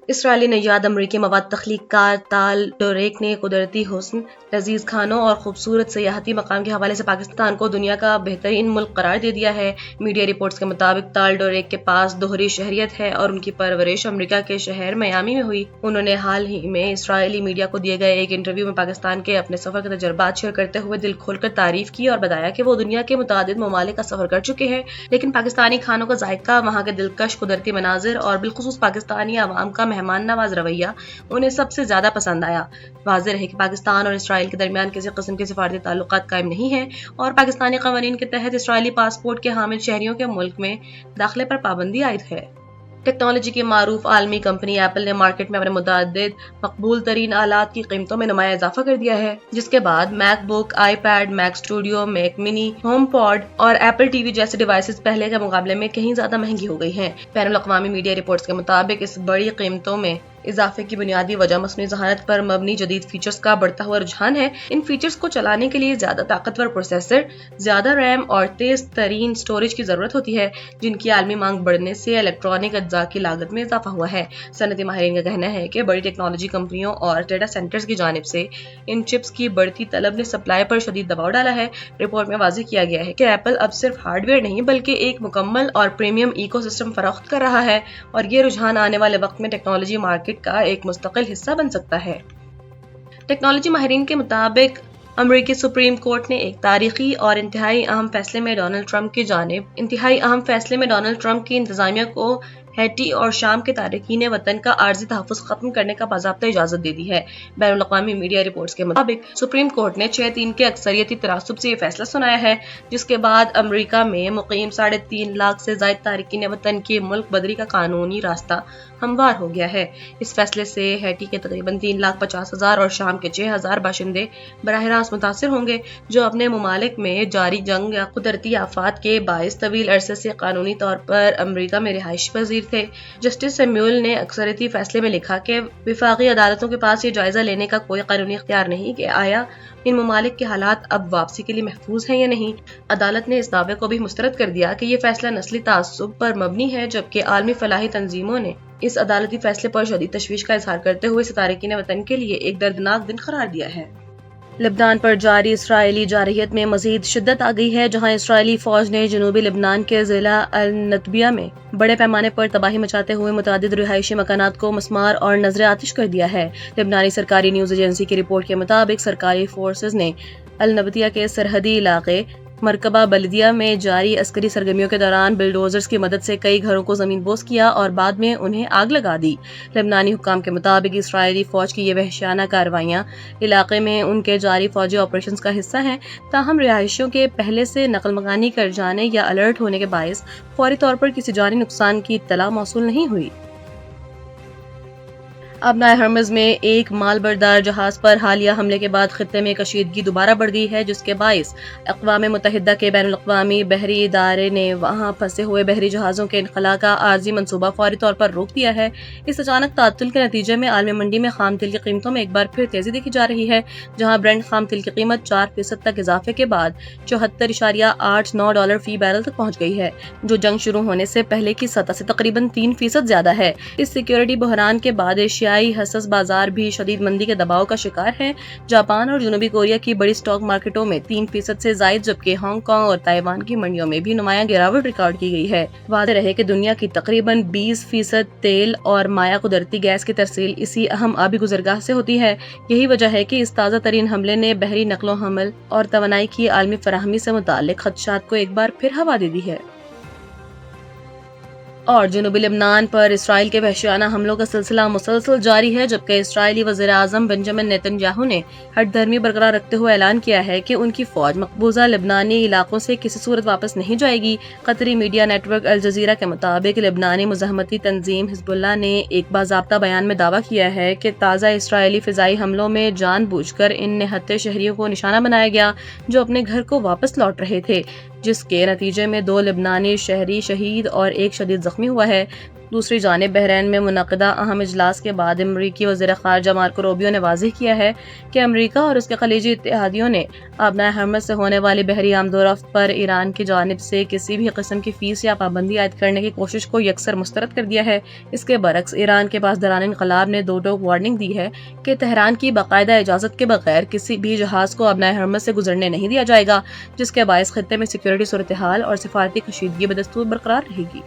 اسرائیلی نژاد امریکی مواد تخلیق کار تال ڈوریک نے قدرتی حسن، لذیذ کھانوں اور خوبصورت سیاحتی مقام کے حوالے سے پاکستان کو دنیا کا بہترین ملک قرار دے دیا ہے۔ میڈیا رپورٹس کے مطابق تال ڈوریک کے پاس دوہری شہریت ہے اور ان کی پرورش امریکہ کے شہر میامی میں ہوئی۔ انہوں نے حال ہی میں اسرائیلی میڈیا کو دیے گئے ایک انٹرویو میں پاکستان کے اپنے سفر کے تجربات شیئر کرتے ہوئے دل کھول کر تعریف کی اور بتایا کہ وہ دنیا کے متعدد ممالک کا سفر کر چکے ہیں، لیکن پاکستانی کھانوں کا ذائقہ، وہاں کے دلکش قدرتی مناظر اور بالخصوص پاکستانی عوام کا مہمان نواز رویہ انہیں سب سے زیادہ پسند آیا۔ واضح ہے کہ پاکستان اور اسرائیل کے درمیان کسی قسم کے سفارتی تعلقات قائم نہیں ہیں اور پاکستانی قوانین کے تحت اسرائیلی پاسپورٹ کے حامل شہریوں کے ملک میں داخلے پر پابندی عائد ہے۔ ٹیکنالوجی کی معروف عالمی کمپنی ایپل نے مارکیٹ میں اپنے متعدد مقبول ترین آلات کی قیمتوں میں نمایاں اضافہ کر دیا ہے، جس کے بعد MacBook, iPad, Mac Studio, Mac mini, HomePod اور ایپل ٹی وی جیسے ڈیوائسز پہلے کے مقابلے میں کہیں زیادہ مہنگی ہو گئی ہیں۔ بین الاقوامی میڈیا رپورٹس کے مطابق اس بڑی قیمتوں میں اضافے کی بنیادی وجہ مصنوعی ذہانت پر مبنی جدید فیچرز کا بڑھتا ہوا رجحان ہے۔ ان فیچرز کو چلانے کے لیے زیادہ طاقتور پروسیسر، زیادہ ریم اور تیز ترین اسٹوریج کی ضرورت ہوتی ہے، جن کی عالمی مانگ بڑھنے سے الیکٹرانک اجزاء کی لاگت میں اضافہ ہوا ہے۔ صنعتی ماہرین کا کہنا ہے کہ بڑی ٹیکنالوجی کمپنیوں اور ڈیٹا سینٹرز کی جانب سے ان چپس کی بڑھتی طلب نے سپلائی پر شدید دباؤ ڈالا ہے۔ رپورٹ میں واضح کیا گیا ہے کہ ایپل اب صرف ہارڈ ویئر نہیں بلکہ ایک مکمل اور پریمیم ایکو سسٹم فروخت کر رہا ہے اور یہ رجحان آنے والے وقت میں ٹیکنالوجی مارکیٹ کا ایک مستقل حصہ بن سکتا ہے۔ ٹیکنالوجی ماہرین کے مطابق امریکی سپریم کورٹ نے ایک تاریخی اور انتہائی اہم فیصلے میں ڈونلڈ ٹرمپ کی انتظامیہ کو ہیٹی اور شام کے تارکین وطن کا عارضی تحفظ ختم کرنے کا باضابطہ اجازت دے دی ہے۔ بین الاقوامی میڈیا رپورٹس کے مطابق سپریم کورٹ نے 6-3 کے اکثریتی تناسب سے یہ فیصلہ سنایا ہے، جس کے بعد امریکہ میں مقیم 3.5 لاکھ سے زائد تارکین وطن کی ملک بدری کا قانونی راستہ ہموار ہو گیا ہے۔ اس فیصلے سے ہیٹی کے تقریباً 3,50,000 اور شام کے 6,000 باشندے براہ راست متاثر ہوں گے، جو اپنے ممالک میں جاری جنگ یا قدرتی آفات کے باعث طویل عرصے سے قانونی طور پر امریکہ میں رہائش پذیر تھے۔ جسٹس سیموئل نے اکثریتی فیصلے میں لکھا کہ وفاقی عدالتوں کے پاس یہ جائزہ لینے کا کوئی قانونی اختیار نہیں کہ آیا ان ممالک کے حالات اب واپسی کے لیے محفوظ ہیں یا نہیں۔ عدالت نے اس دعوے کو بھی مسترد کر دیا کہ یہ فیصلہ نسلی تعصب پر مبنی ہے، جبکہ عالمی فلاحی تنظیموں نے اس عدالتی فیصلے پر شدید تشویش کا اظہار کرتے ہوئے اسے تارکین وطن کے لیے ایک دردناک دن قرار دیا ہے۔ لبنان پر جاری اسرائیلی جارحیت میں مزید شدت آ گئی ہے، جہاں اسرائیلی فوج نے جنوبی لبنان کے ضلع النطبیہ میں بڑے پیمانے پر تباہی مچاتے ہوئے متعدد رہائشی مکانات کو مسمار اور نذر آتش کر دیا ہے۔ لبنانی سرکاری نیوز ایجنسی کی رپورٹ کے مطابق سرکاری فورسز نے النطبیہ کے سرحدی علاقے مرکبہ بلدیہ میں جاری عسکری سرگرمیوں کے دوران بلڈوزرز کی مدد سے کئی گھروں کو زمین بوس کیا اور بعد میں انہیں آگ لگا دی۔ لبنانی حکام کے مطابق اسرائیلی فوج کی یہ وحشیانہ کارروائیاں علاقے میں ان کے جاری فوجی آپریشنز کا حصہ ہیں، تاہم رہائشیوں کے پہلے سے نقل مکانی کر جانے یا الرٹ ہونے کے باعث فوری طور پر کسی جانی نقصان کی اطلاع موصول نہیں ہوئی۔ آبنائے ہرمز میں ایک مال بردار جہاز پر حالیہ حملے کے بعد خطے میں کشیدگی دوبارہ بڑھ گئی ہے، جس کے باعث اقوام متحدہ کے بین الاقوامی بحری ادارے نے وہاں پھنسے ہوئے بحری جہازوں کے انخلاء کا عارضی منصوبہ فوری طور پر روک دیا ہے۔ اس اچانک تعطل کے نتیجے میں عالمی منڈی میں خام تیل کی قیمتوں میں ایک بار پھر تیزی دیکھی جا رہی ہے، جہاں برنٹ خام تیل کی قیمت 4% تک اضافے کے بعد $74.89 فی بیرل تک پہنچ گئی ہے، جو جنگ شروع ہونے سے پہلے کی سطح سے تقریباً 3% زیادہ ہے۔ اس سیکیورٹی بحران کے بعد ایشیائی حساس بازار بھی شدید مندی کے دباؤ کا شکار ہے۔ جاپان اور جنوبی کوریا کی بڑی اسٹاک مارکیٹوں میں 3% سے زائد، جبکہ ہانگ کانگ اور تائیوان کی منڈیوں میں بھی نمایاں گراوٹ ریکارڈ کی گئی ہے۔ واضح رہے کہ دنیا کی تقریباً 20% تیل اور مائع قدرتی گیس کی ترسیل اسی اہم آبی گزرگاہ سے ہوتی ہے۔ یہی وجہ ہے کہ اس تازہ ترین حملے نے بحری نقل و حمل اور توانائی کی عالمی فراہمی سے متعلق خدشات کو ایک بار پھر ہوا دے دی ہے۔ اور جنوبی لبنان پر اسرائیل کے وحشیانہ حملوں کا سلسلہ مسلسل جاری ہے، جبکہ اسرائیلی وزیر اعظم بنجامن نیتن یاہو نے ہٹ دھرمی برقرار رکھتے ہوئے اعلان کیا ہے کہ ان کی فوج مقبوضہ لبنانی علاقوں سے کسی صورت واپس نہیں جائے گی۔ قطری میڈیا نیٹ ورک الجزیرہ کے مطابق لبنانی مزاحمتی تنظیم حزب اللہ نے ایک باضابطہ بیان میں دعویٰ کیا ہے کہ تازہ اسرائیلی فضائی حملوں میں جان بوجھ کر ان نہتے شہریوں کو نشانہ بنایا گیا جو اپنے گھر کو واپس لوٹ رہے تھے، جس کے نتیجے میں 2 لبنانی شہری شہید اور ایک شدید زخمی ہوا ہے۔ دوسری جانب بحرین میں منعقدہ اہم اجلاس کے بعد امریکی وزیر خارجہ مارکو روبیو نے واضح کیا ہے کہ امریکہ اور اس کے خلیجی اتحادیوں نے آبنائے ہرمز سے ہونے والی بحری آمد و رفت پر ایران کی جانب سے کسی بھی قسم کی فیس یا پابندی عائد کرنے کی کوشش کو یکسر مسترد کر دیا ہے۔ اس کے برعکس ایران کے پاسداران انقلاب نے دو ٹوک وارننگ دی ہے کہ تہران کی باقاعدہ اجازت کے بغیر کسی بھی جہاز کو آبنائے ہرمز سے گزرنے نہیں دیا جائے گا، جس کے باعث خطے میں سیکیورٹی صورتحال اور سفارتی کشیدگی بدستور برقرار رہے گی۔